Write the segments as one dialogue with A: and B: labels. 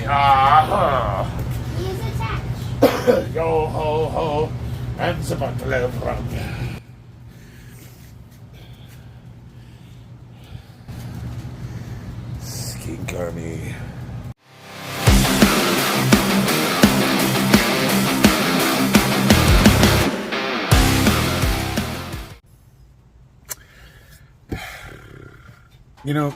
A: He is attached.
B: Yo ho ho, and the bottle of rum. Skink Army. You know,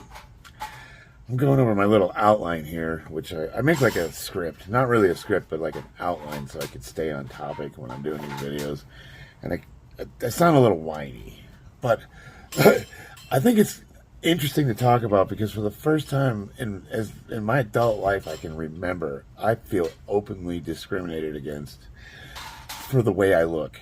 B: I'm going over my little outline here, which I make like a script. Not really a script, but like an outline so I could stay on topic when I'm doing these videos. And I sound a little whiny, but I think it's interesting to talk about because for the first time in my adult life I can remember, I feel openly discriminated against for the way I look.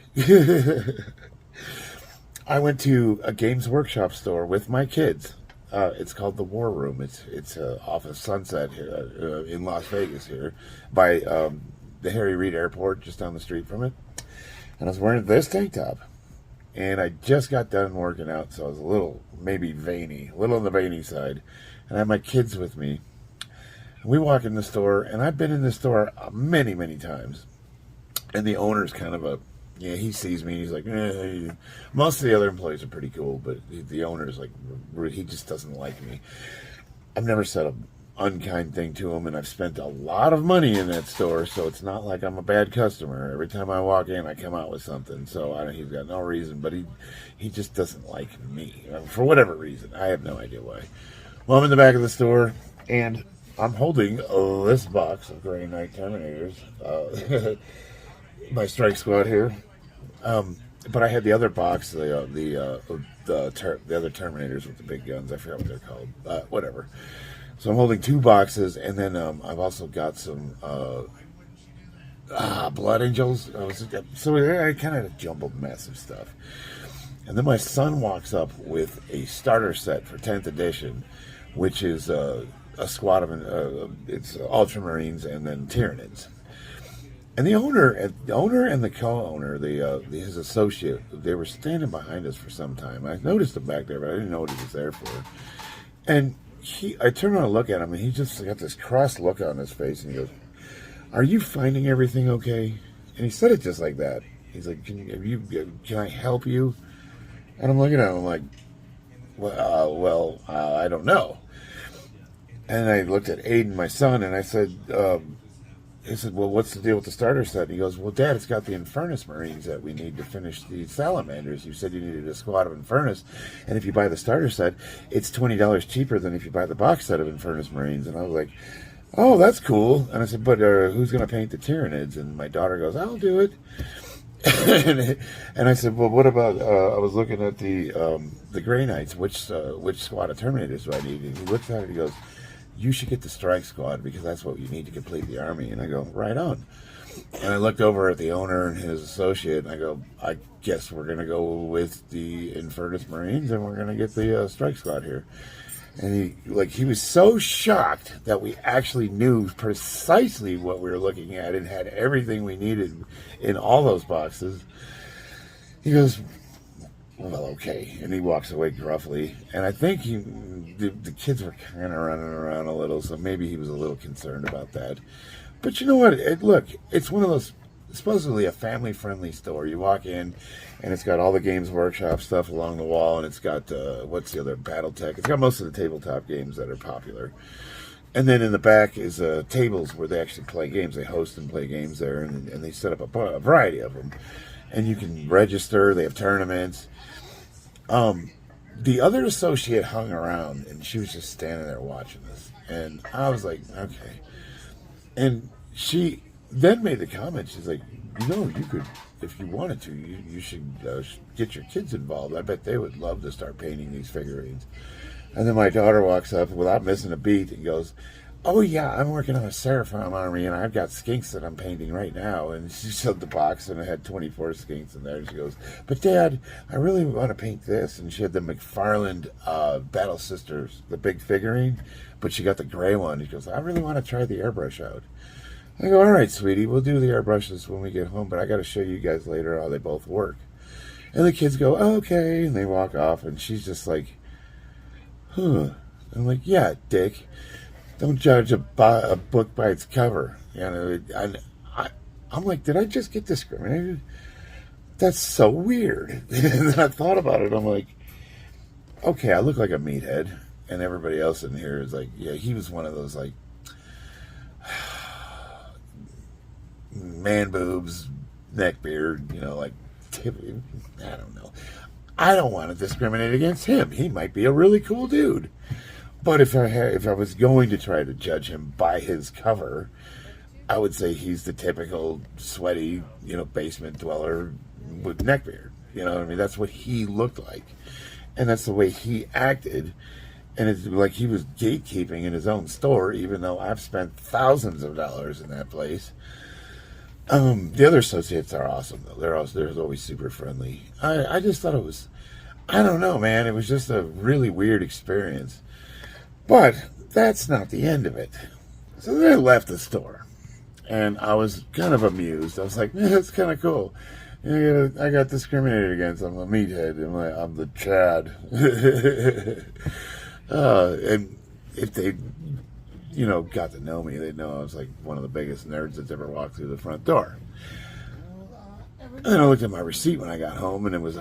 B: I went to a Games Workshop store with my kids. It's called the War Room. It's off of Sunset here, in Las Vegas here, by the Harry Reid Airport, just down the street from it. And I was wearing this tank top, and I just got done working out, so I was a little maybe veiny, a little on the veiny side. And I had my kids with me. And we walk in the store, and I've been in this store many, many times. And the owner's kind of he sees me, he's like, most of the other employees are pretty cool, but the owner's like, he just doesn't like me. I've never said an unkind thing to him, and I've spent a lot of money in that store, so it's not like I'm a bad customer. Every time I walk in, I come out with something, so he's got no reason, but he just doesn't like me, for whatever reason. I have no idea why. Well, I'm in the back of the store, and I'm holding this box of Gray Knight Terminators, my strike squad here. But I had the other box, the other Terminators with the big guns. I forgot what they're called. Whatever. So I'm holding two boxes, and then I've also got some Blood Angels. So I kind of had a jumbled mess of stuff. And then my son walks up with a starter set for 10th edition, which is a squad of it's Ultramarines and then Tyranids. And the owner and the co-owner, his associate, they were standing behind us for some time. I noticed him back there, but I didn't know what he was there for. And I turned around to look at him, and he just got this cross look on his face, and he goes, "Are you finding everything okay?" And he said it just like that. He's like, "Can I help you?" And I'm looking at him like, well, I don't know. And I looked at Aiden, my son, and I said, he said, "Well, what's the deal with the starter set?" And he goes, "Well, Dad, it's got the Infernus Marines that we need to finish the Salamanders. You said you needed a squad of Infernus, and if you buy the starter set, it's $20 cheaper than if you buy the box set of Infernus Marines." And I was like, "Oh, that's cool." And I said, "But who's going to paint the Tyranids?" And my daughter goes, "I'll do it." and I said, "Well, what about?" I was looking at the Grey Knights. Which squad of Terminators do I need? And he looks at it. And he goes, "You should get the strike squad because that's what you need to complete the army." And I go, "Right on." And I looked over at the owner and his associate, and I go, "I guess we're going to go with the Infernus Marines, and we're going to get the strike squad here." And he was so shocked that we actually knew precisely what we were looking at and had everything we needed in all those boxes. He goes, "Well, okay," and he walks away gruffly. And I think the kids were kind of running around a little, so maybe he was a little concerned about that. But you know what? Look, it's one of those, supposedly a family-friendly store. You walk in, and it's got all the Games Workshop stuff along the wall, and it's got, what's the other, BattleTech. It's got most of the tabletop games that are popular. And then in the back is tables where they actually play games. They host and play games there, and they set up a variety of them. And you can register. They have tournaments. The other associate hung around, and she was just standing there watching this. And I was like, okay. And she then made the comment, she's like, "You could, if you wanted to, you should get your kids involved. I bet they would love to start painting these figurines." And then my daughter walks up without missing a beat and goes, "Oh yeah, I'm working on a Seraphim army, and I've got skinks that I'm painting right now." And she showed the box, and it had 24 skinks in there. And she goes, "But Dad, I really want to paint this." And she had the McFarland Battle Sisters, the big figurine, but she got the gray one. She goes, "I really want to try the airbrush out." I go, "All right, sweetie, we'll do the airbrushes when we get home, but I got to show you guys later how they both work." And the kids go, "Oh, okay," and they walk off, and she's just like, "Huh." I'm like, "Yeah, Dick." don't judge a book by its cover. You know, I'm like, did I just get discriminated? That's so weird. And then I thought about it. I'm like, okay, I look like a meathead, and everybody else in here is like, yeah, he was one of those like man boobs, neck beard, you know, like I don't know. I don't want to discriminate against him. He might be a really cool dude. But if I was going to try to judge him by his cover, I would say he's the typical sweaty, you know, basement dweller with neck beard. You know what I mean? That's what he looked like. And that's the way he acted. And it's like he was gatekeeping in his own store, even though I've spent thousands of dollars in that place. The other associates are awesome, though. They're always super friendly. I just thought it was, I don't know, man. It was just a really weird experience. But that's not the end of it. So then I left the store. And I was kind of amused. I was like, man, that's kind of cool. I got discriminated against. I'm a meathead. I'm the Chad. And if they, you know, got to know me, they'd know I was like one of the biggest nerds that's ever walked through the front door. And then I looked at my receipt when I got home, and it was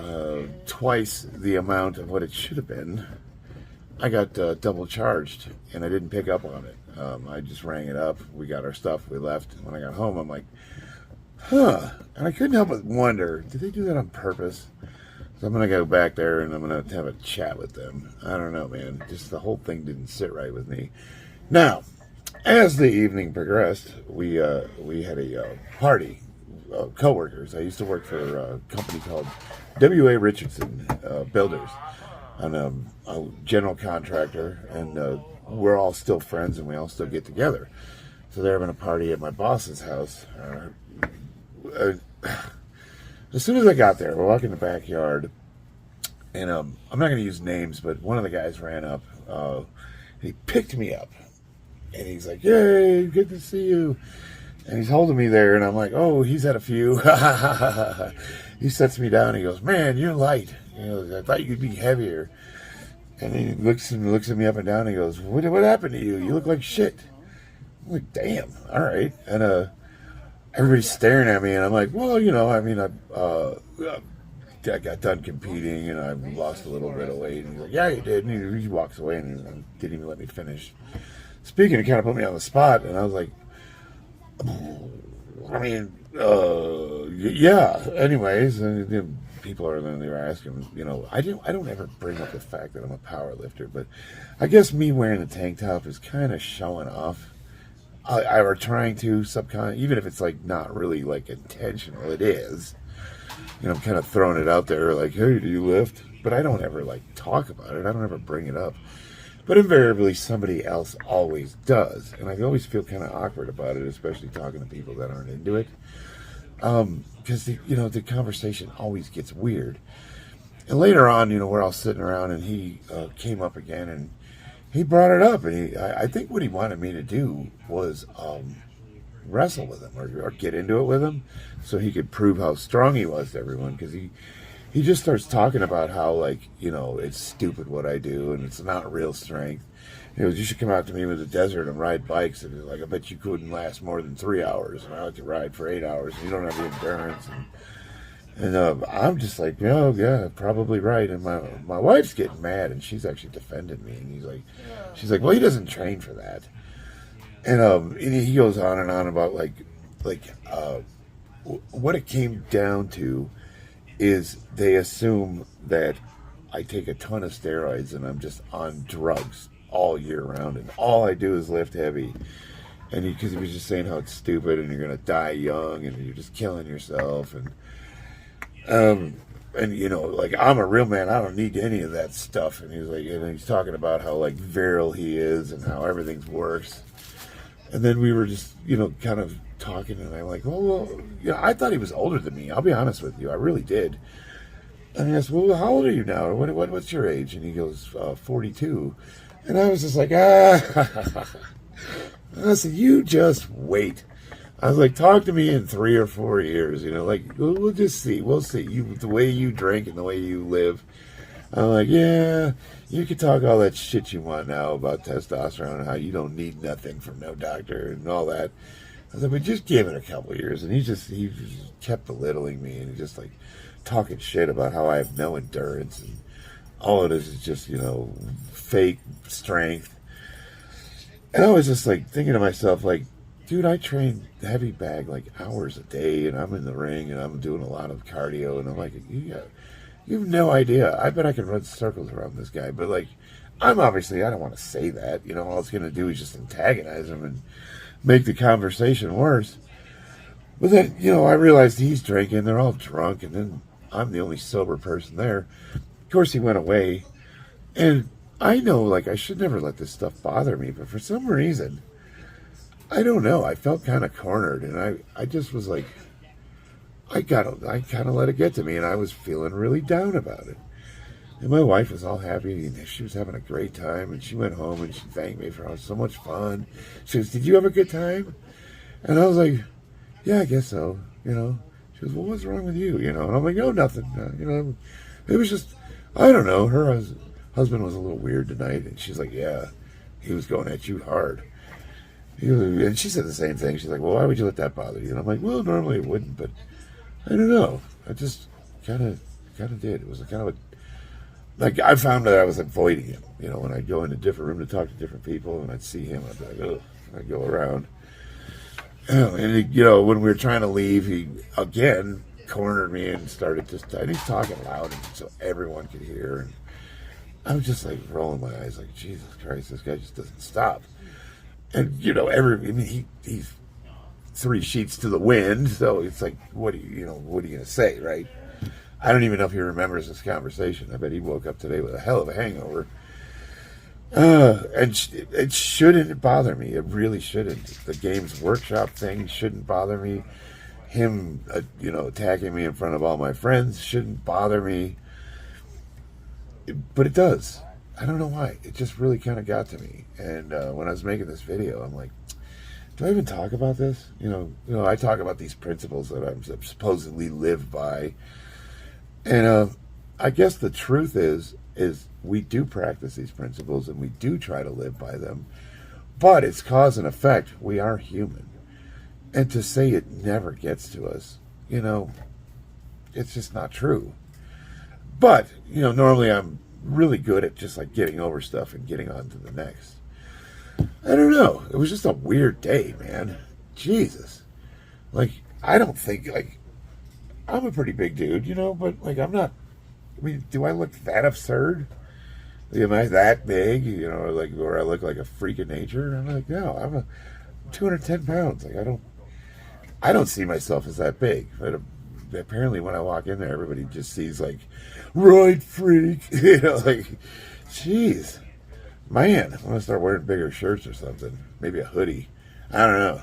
B: twice the amount of what it should have been. I got double charged, and I didn't pick up on it. I just rang it up. We got our stuff. We left. When I got home, I'm like, huh. And I couldn't help but wonder, did they do that on purpose? So I'm going to go back there, and I'm going to have a chat with them. I don't know, man. Just the whole thing didn't sit right with me. Now, as the evening progressed, we had a party. Co-workers. I used to work for a company called W.A. Richardson Builders. I'm a general contractor, and we're all still friends, and we all still get together. So they're having a party at my boss's house. As soon as I got there, we're walking in the backyard, and I'm not going to use names, but one of the guys ran up. He picked me up, and he's like, "Yay, good to see you." And he's holding me there, and I'm like, "Oh, he's had a few." He sets me down. He goes, "Man, you're light. You know, I thought you'd be heavier." And he looks at me up and down. And he goes, "What happened to you? You look like shit." I'm like, "Damn, all right." And everybody's staring at me, and I'm like, "Well, you know, I mean, I got done competing, and I lost a little bit of weight." And he's like, "Yeah, you did." And he walks away and didn't even let me finish speaking. It kind of put me on the spot, and I was like, I mean, yeah. Anyways, and people are then they were asking, you know, I don't ever bring up the fact that I'm a power lifter, but I guess me wearing the tank top is kind of showing off. Or trying to even if it's like not really like intentional, it is. You know, I'm kind of throwing it out there, like, "Hey, do you lift?" But I don't ever like talk about it. I don't ever bring it up. But invariably, somebody else always does. And I always feel kind of awkward about it, especially talking to people that aren't into it. Because, the conversation always gets weird. And later on, we're all sitting around, and he came up again, and he brought it up. And I think what he wanted me to do was wrestle with him or get into it with him so he could prove how strong he was to everyone. Because he just starts talking about how, like, it's stupid what I do and it's not real strength. He goes, "You should come out to me with the desert and ride bikes." And he's like, "I bet you couldn't last more than 3 hours. And I like to ride for 8 hours. And you don't have the endurance." And I'm just like, yeah, probably right. And my wife's getting mad, and she's actually defending me. And she's like, "Well, he doesn't train for that." And he goes on and on about like what it came down to is they assume that I take a ton of steroids and I'm just on drugs all year round, and all I do is lift heavy. And because he was just saying how it's stupid and you're gonna die young and you're just killing yourself, and like, I'm a real man, I don't need any of that stuff. And he's talking about how like virile he is and how everything works. And then we were just kind of talking, and I'm like, well, I thought he was older than me. I'll be honest with you, I really did. And I asked, "Well, how old are you now? What's your age?" And he goes, 42. And I was just like, I said, "You just wait." I was like, "Talk to me in 3 or 4 years. Like, we'll just see. We'll see. The way you drink and the way you live, I'm like, yeah, you can talk all that shit you want now about testosterone and how you don't need nothing from no doctor and all that. I was like, but just give it a couple of years. And he just kept belittling me, and he just like talking shit about how I have no endurance and all it is just, fake strength. And I was just like thinking to myself, like, dude, I train heavy bag like hours a day, and I'm in the ring and I'm doing a lot of cardio, and I'm like, you have no idea. I bet I could run circles around this guy, but like, I don't want to say that. All it's going to do is just antagonize him and make the conversation worse. But then, I realized he's drinking, they're all drunk, and then I'm the only sober person there. Of course, he went away, and I know, like, I should never let this stuff bother me, but for some reason, I don't know, I felt kind of cornered, and I just was like, I kind of let it get to me, and I was feeling really down about it. And my wife was all happy, and she was having a great time, and she went home, and she thanked me for having so much fun. She goes, did you have a good time? And I was like, yeah, I guess so, She goes, well, what's wrong with you, And I'm like, no, nothing, It was just, I don't know, her husband was a little weird tonight, and she's like, yeah, he was going at you hard. And she said the same thing. She's like, well, why would you let that bother you? And I'm like, well, normally it wouldn't, but I don't know. I just kind of did. It was kind of a, like, I found that I was avoiding him. When I'd go in a different room to talk to different people, and I'd see him, I'd be like, oh, I'd go around. And, when we were trying to leave, he, again, cornered me and started and he's talking loud so everyone could hear. And I was just, like, rolling my eyes like, Jesus Christ, this guy just doesn't stop. And, he's 3 sheets to the wind, so it's like, what are you going to say, right? I don't even know if he remembers this conversation. I bet he woke up today with a hell of a hangover. And it shouldn't bother me. It really shouldn't. The Games Workshop thing shouldn't bother me. Him, attacking me in front of all my friends shouldn't bother me. But it does. I don't know why. It just really kind of got to me. And when I was making this video, I'm like, do I even talk about this? I talk about these principles that I'm supposedly live by. And I guess the truth is we do practice these principles and we do try to live by them, but it's cause and effect. We are human. And to say it never gets to us, it's just not true. But, normally I'm really good at just like getting over stuff and getting on to the next. I don't know. It was just a weird day, man. Jesus. Like, I don't think, like, I'm a pretty big dude, but, like, I'm not, do I look that absurd? Am I that big, like, where I look like a freak of nature? I'm like, no, I'm 210 pounds. Like, I don't see myself as that big. But apparently when I walk in there, everybody just sees, like, roid freak, like, jeez. Man, I'm going to start wearing bigger shirts or something. Maybe a hoodie. I don't know.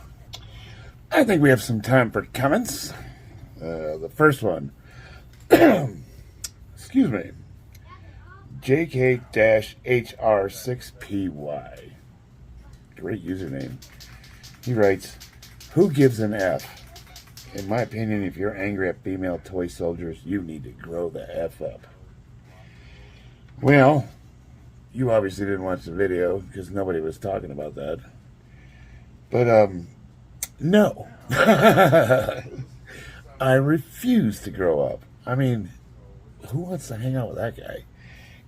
B: I think we have some time for comments. The first one, excuse me, JK-HR6PY. Great username. He writes, who gives an F? In my opinion, if you're angry at female toy soldiers, you need to grow the F up. Well, you obviously didn't watch the video because nobody was talking about that. But, no. I refuse to grow up. I mean, who wants to hang out with that guy?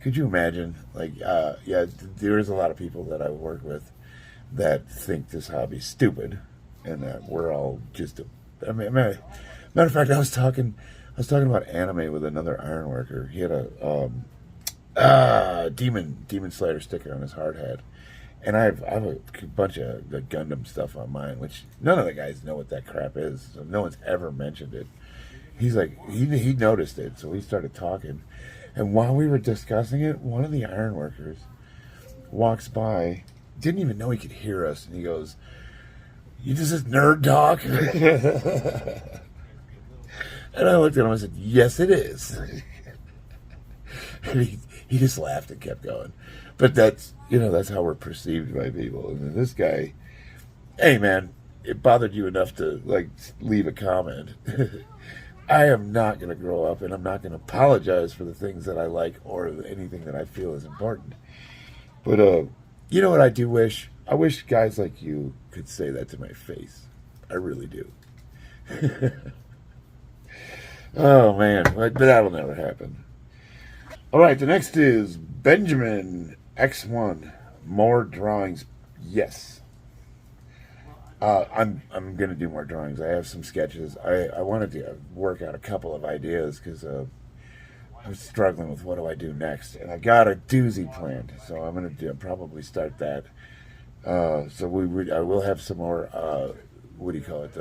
B: Could you imagine? Like, yeah, there's a lot of people that I work with that think this hobby's stupid and that we're all just, matter of fact, I was talking about anime with another ironworker. He had a Demon Slayer sticker on his hard hat. And I have a bunch of the Gundam stuff on mine, which none of the guys know what that crap is. So no one's ever mentioned it. He's like, he noticed it, so we started talking. And while we were discussing it, one of the ironworkers walks by, didn't even know he could hear us, and he goes, "You just this nerd talk?" And I looked at him and I said, "Yes, it is." And he just laughed and kept going. But that's how we're perceived by people. And this guy, hey man, it bothered you enough to like leave a comment. I am not going to grow up, and I'm not going to apologize for the things that I like or anything that I feel is important. But you know what I do wish? I wish guys like you could say that to my face. I really do. Oh man, but that'll never happen. All right, the next is Benjamin X1. More drawings, yes. I'm gonna do more drawings. I have some sketches. I wanted to work out a couple of ideas because I'm struggling with what do I do next, and I got a doozy planned, so I'm gonna probably start that. So I will have some more. What do you call it?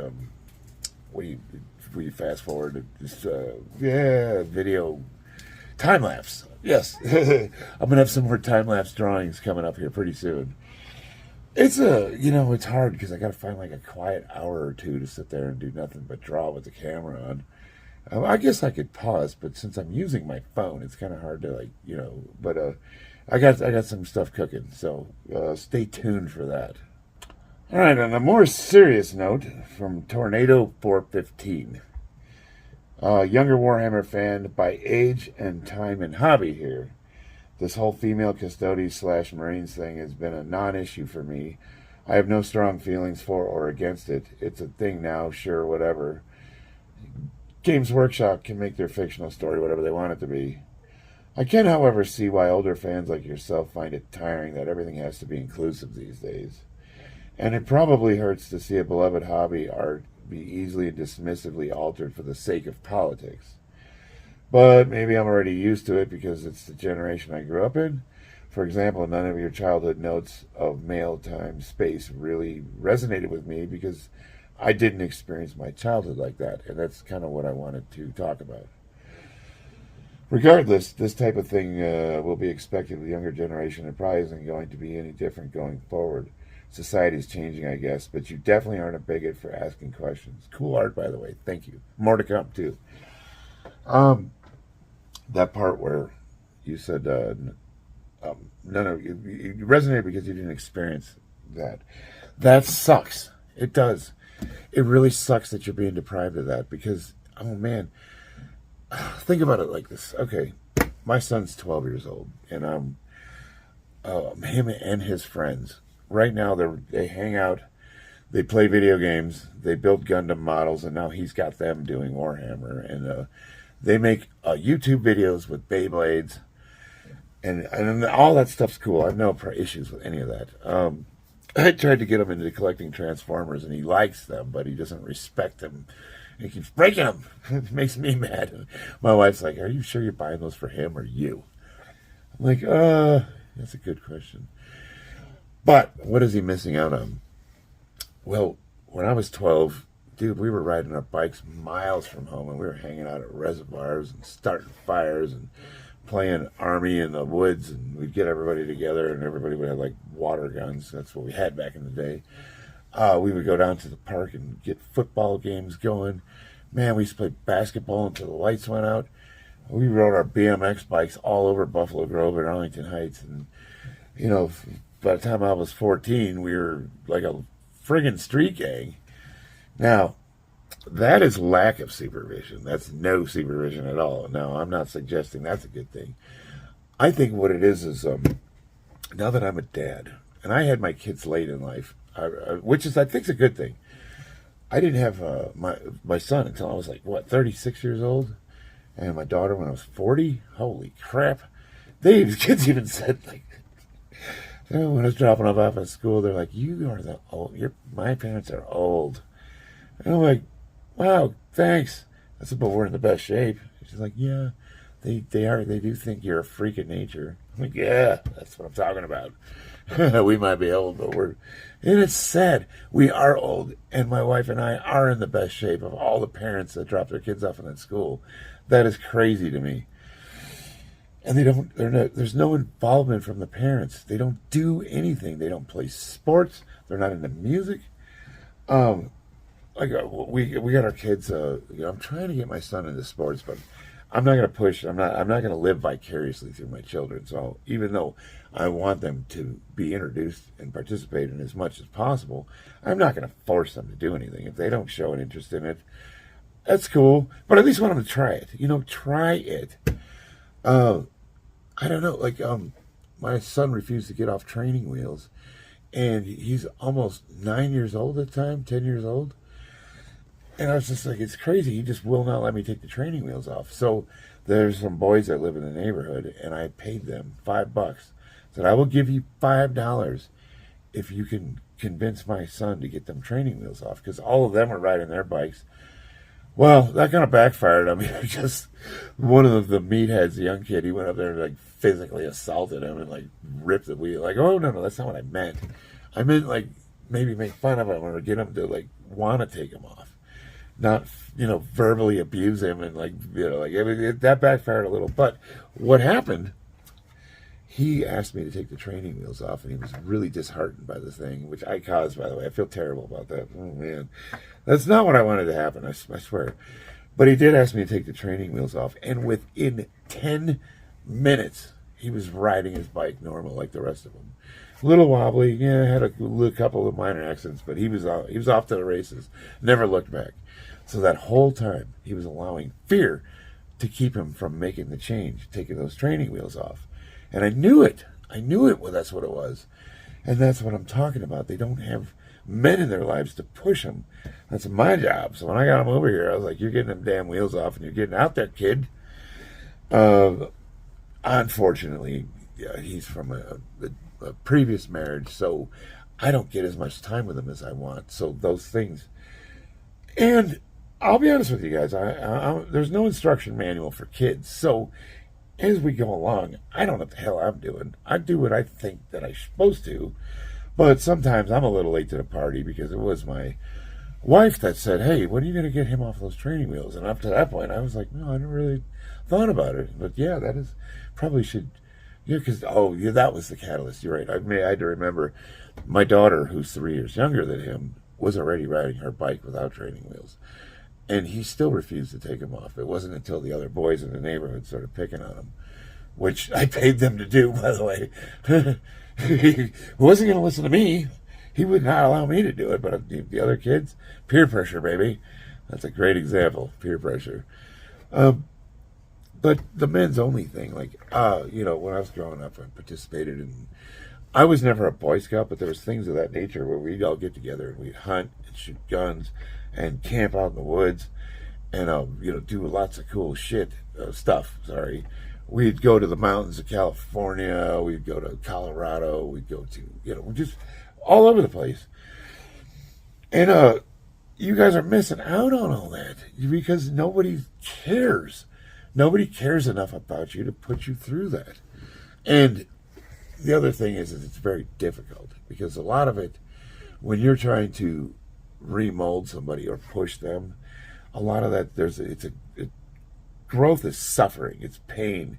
B: We fast forward, just video time lapse. Yes, I'm gonna have some more time lapse drawings coming up here pretty soon. It's it's hard because I got to find like a quiet hour or two to sit there and do nothing but draw with the camera on. I guess I could pause, but since I'm using my phone, it's kind of hard to But I got some stuff cooking, so stay tuned for that. All right, on a more serious note, from Tornado 415, younger Warhammer fan by age and time and hobby here. This whole female custodies / Marines thing has been a non-issue for me. I have no strong feelings for or against it. It's a thing now, sure, whatever. Games Workshop can make their fictional story whatever they want it to be. I can, however, see why older fans like yourself find it tiring that everything has to be inclusive these days. And it probably hurts to see a beloved hobby art be easily and dismissively altered for the sake of politics. But maybe I'm already used to it because it's the generation I grew up in. For example, none of your childhood notes of mail time space really resonated with me because I didn't experience my childhood like that. And that's kind of what I wanted to talk about. Regardless, this type of thing will be expected of the younger generation and probably isn't going to be any different going forward. Society's changing, I guess, but you definitely aren't a bigot for asking questions. Cool art, by the way. Thank you. More to come, too. That part where you said, no, you resonated because you didn't experience that. That sucks. It does. It really sucks that you're being deprived of that because, oh man, think about it like this. Okay, my son's 12 years old, and him and his friends. Right now, they hang out, they play video games, they build Gundam models, and now he's got them doing Warhammer. And they make YouTube videos with Beyblades, and all that stuff's cool. I have no issues with any of that. I tried to get him into collecting Transformers, and he likes them, but he doesn't respect them. He keeps breaking them. It makes me mad. And my wife's like, "Are you sure you're buying those for him or you?" I'm like, that's a good question. But what is he missing out on? Well, when I was 12, dude, we were riding our bikes miles from home, and we were hanging out at reservoirs and starting fires and playing army in the woods, and we'd get everybody together, and everybody would have like water guns. That's what we had back in the day. We would go down to the park and get football games going. Man, we used to play basketball until the lights went out. We rode our BMX bikes all over Buffalo Grove and Arlington Heights, and by the time I was 14, we were like a friggin' street gang. Now, that is lack of supervision. That's no supervision at all. Now, I'm not suggesting that's a good thing. I think what it is now that I'm a dad, and I had my kids late in life, which is, I think, is a good thing. I didn't have my son until I was like, 36 years old? And my daughter when I was 40? Holy crap. The kids even said, like, when I was dropping them off at school, they're like, "You are the old. My parents are old." And I'm like, "Wow, thanks." I said, "But we're in the best shape." She's like, "Yeah, they are. They do think you're a freak of nature." I'm like, "Yeah, that's what I'm talking about." We might be old, but and it's sad. We are old, and my wife and I are in the best shape of all the parents that drop their kids off in that school. That is crazy to me. And there's no involvement from the parents. They don't do anything. They don't play sports. They're not into music. We got our kids, I'm trying to get my son into sports, but I'm not going to push. I'm not going to live vicariously through my children. So even though I want them to be introduced and participate in as much as possible, I'm not going to force them to do anything. If they don't show an interest in it, that's cool. But I at least want him to try it. Try it. I don't know. Like, my son refused to get off training wheels, and he's almost 9 years old at the time, 10 years old. And I was just like, it's crazy. He just will not let me take the training wheels off. So there's some boys that live in the neighborhood, and I paid them $5. Said, I will give you $5 if you can convince my son to get them training wheels off, because all of them are riding their bikes. Well, that kind of backfired. I mean, just one of the meatheads, the young kid, he went up there and like physically assaulted him and like ripped the wheel. Like, oh no, that's not what I meant. I meant like maybe make fun of him or get him to like want to take him off, not verbally abuse him and like that backfired a little. But what happened? He asked me to take the training wheels off, and he was really disheartened by the thing, which I caused, by the way. I feel terrible about that. Oh, man. That's not what I wanted to happen, I swear. But he did ask me to take the training wheels off, and within 10 minutes, he was riding his bike normal like the rest of them. A little wobbly, had a couple of minor accidents, but he was off to the races, never looked back. So that whole time, he was allowing fear to keep him from making the change, taking those training wheels off. And I knew it. Well, that's what it was. And that's what I'm talking about. They don't have men in their lives to push them. That's my job. So when I got him over here, I was like, you're getting them damn wheels off and you're getting out there, kid. Unfortunately, he's from a previous marriage, so I don't get as much time with him as I want. So those things. And I'll be honest with you guys. There's no instruction manual for kids. So as we go along, I don't know what the hell I'm doing. I do what I think that I'm supposed to, but sometimes I'm a little late to the party because it was my wife that said, hey, when are you going to get him off those training wheels? And up to that point, I was like, no, I never really thought about it. But yeah, that is probably should, because, that was the catalyst. You're right. I had to remember my daughter, who's 3 years younger than him, was already riding her bike without training wheels. And he still refused to take them off. It wasn't until the other boys in the neighborhood started picking on him, which I paid them to do, by the way. He wasn't going to listen to me. He would not allow me to do it, but the other kids, peer pressure, baby. That's a great example, peer pressure. But the men's only thing, like, when I was growing up, I participated in, I was never a Boy Scout, but there was things of that nature where we'd all get together and we'd hunt and shoot guns and camp out in the woods and, do lots of cool stuff. We'd go to the mountains of California. We'd go to Colorado. We'd go to, just all over the place. And you guys are missing out on all that because nobody cares. Nobody cares enough about you to put you through that. And the other thing is it's very difficult because a lot of it, when you're trying to remold somebody or push them, a lot of that growth is suffering, it's pain,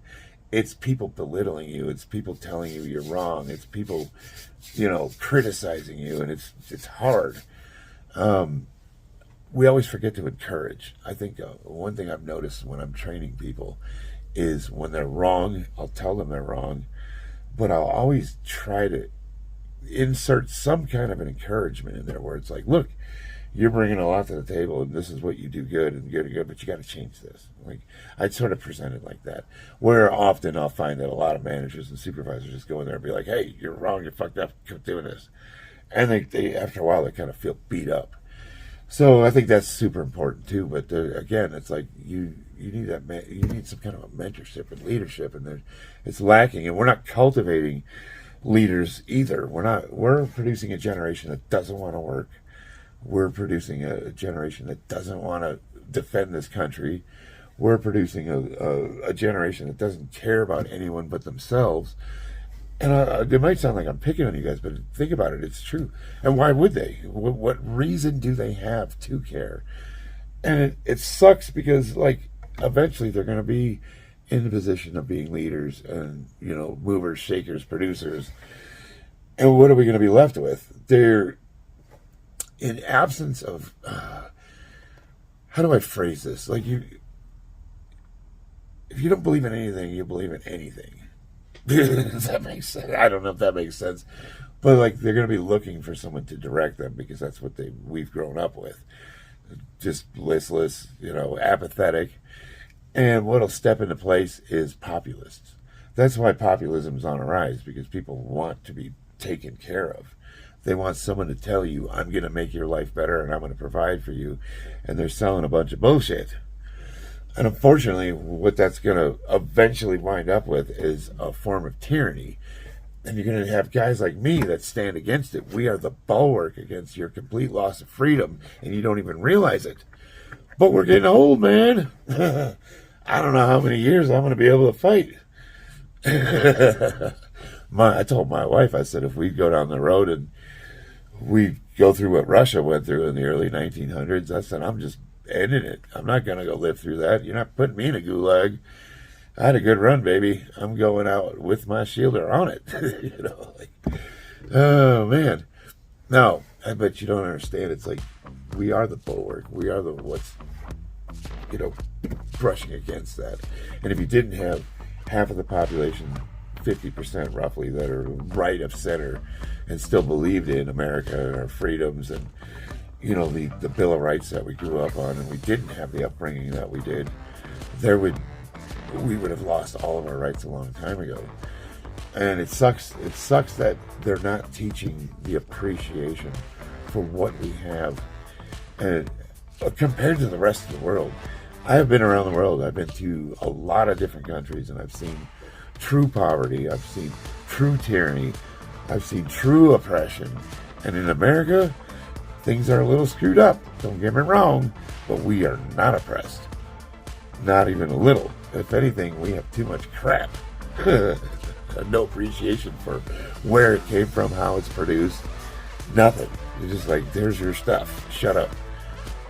B: it's people belittling you, it's people telling you you're wrong, it's people criticizing you, and it's hard. We always forget to encourage. I think one thing I've noticed when I'm training people is when they're wrong, I'll tell them they're wrong, but I'll always try to insert some kind of an encouragement in there where it's like, look, you're bringing a lot to the table, and this is what you do good and good, but you got to change this. Like, I'd sort of present it like that. Where often I'll find that a lot of managers and supervisors just go in there and be like, hey, you're wrong, you're fucked up, keep doing this. And they after a while, they kind of feel beat up. So I think that's super important too. But again, it's like you need you need some kind of a mentorship and leadership, and it's lacking. And we're not cultivating leaders either. We're producing a generation that doesn't want to work. We're producing a generation that doesn't want to defend this country. We're producing a generation that doesn't care about anyone but themselves. And it might sound like I'm picking on you guys, but think about it. It's true. And why would they? What reason do they have to care? And it sucks because, like, eventually they're going to be in the position of being leaders and, movers, shakers, producers. And what are we going to be left with? They're in absence of, how do I phrase this? Like, if you don't believe in anything, you believe in anything. Does that make sense? I don't know if that makes sense. But, like, they're going to be looking for someone to direct them because that's what we've grown up with. just listless, apathetic. And what'll step into place is populists. That's why populism's on a rise, because people want to be taken care of. They want someone to tell you, I'm going to make your life better and I'm going to provide for you. And they're selling a bunch of bullshit. And unfortunately, what that's going to eventually wind up with is a form of tyranny. And you're going to have guys like me that stand against it. We are the bulwark against your complete loss of freedom, and you don't even realize it. But we're getting old, man. I don't know how many years I'm going to be able to fight. I told my wife, I said, if we go down the road and we go through what Russia went through in the early 1900s, I said, I'm just ending it. I'm not going to go live through that. You're not putting me in a gulag. I had a good run, baby. I'm going out with my shielder on it. Oh, man. No, I bet you don't understand. It's like we are the bulwark. We are the what's, brushing against that. And if you didn't have half of the population, 50% roughly, that are right of center and still believed in America and our freedoms and, the Bill of Rights that we grew up on, and we didn't have the upbringing that we did, we would have lost all of our rights a long time ago. And it sucks that they're not teaching the appreciation for what we have, and compared to the rest of the world. I have been around the world. I've been to a lot of different countries, and I've seen true poverty. I've seen true tyranny. I've seen true oppression. And in America, things are a little screwed up. Don't get me wrong, but we are not oppressed. Not even a little. If anything, we have too much crap. No appreciation for where it came from, how it's produced. Nothing. You're just like, there's your stuff. Shut up.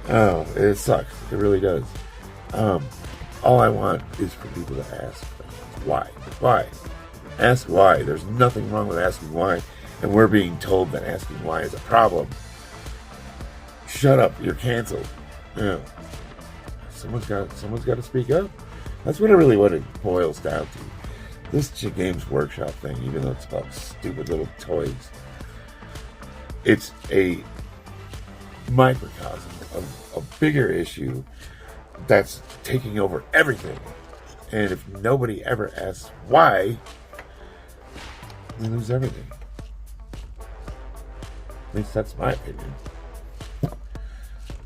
B: Oh, it sucks. It really does. All I want is for people to ask why. Why? Ask why. There's nothing wrong with asking why. And we're being told that asking why is a problem. Shut up. You're canceled. Someone's got to speak up. That's what it boils down to. This Games Workshop thing, even though it's about stupid little toys, it's a microcosm of a bigger issue that's taking over everything. And if nobody ever asks why, we lose everything. At least that's my opinion.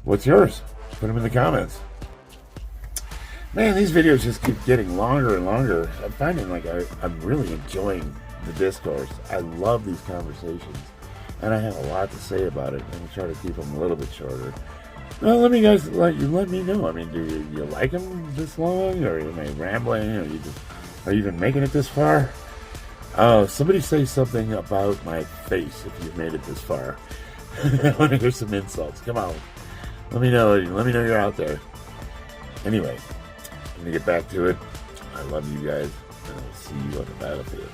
B: What's yours? Put them in the comments. Man, these videos just keep getting longer and longer. I'm finding I'm really enjoying the discourse. I love these conversations, and I have a lot to say about it. I'm going to try to keep them a little bit shorter. Well, let me know. I mean, do you like them this long, or am I rambling, or are you even making it this far? Somebody say something about my face if you've made it this far. I want to hear some insults. Come on. Let me know. Let me know you're out there. Anyway, I'm going to get back to it. I love you guys, and I'll see you on the battlefield.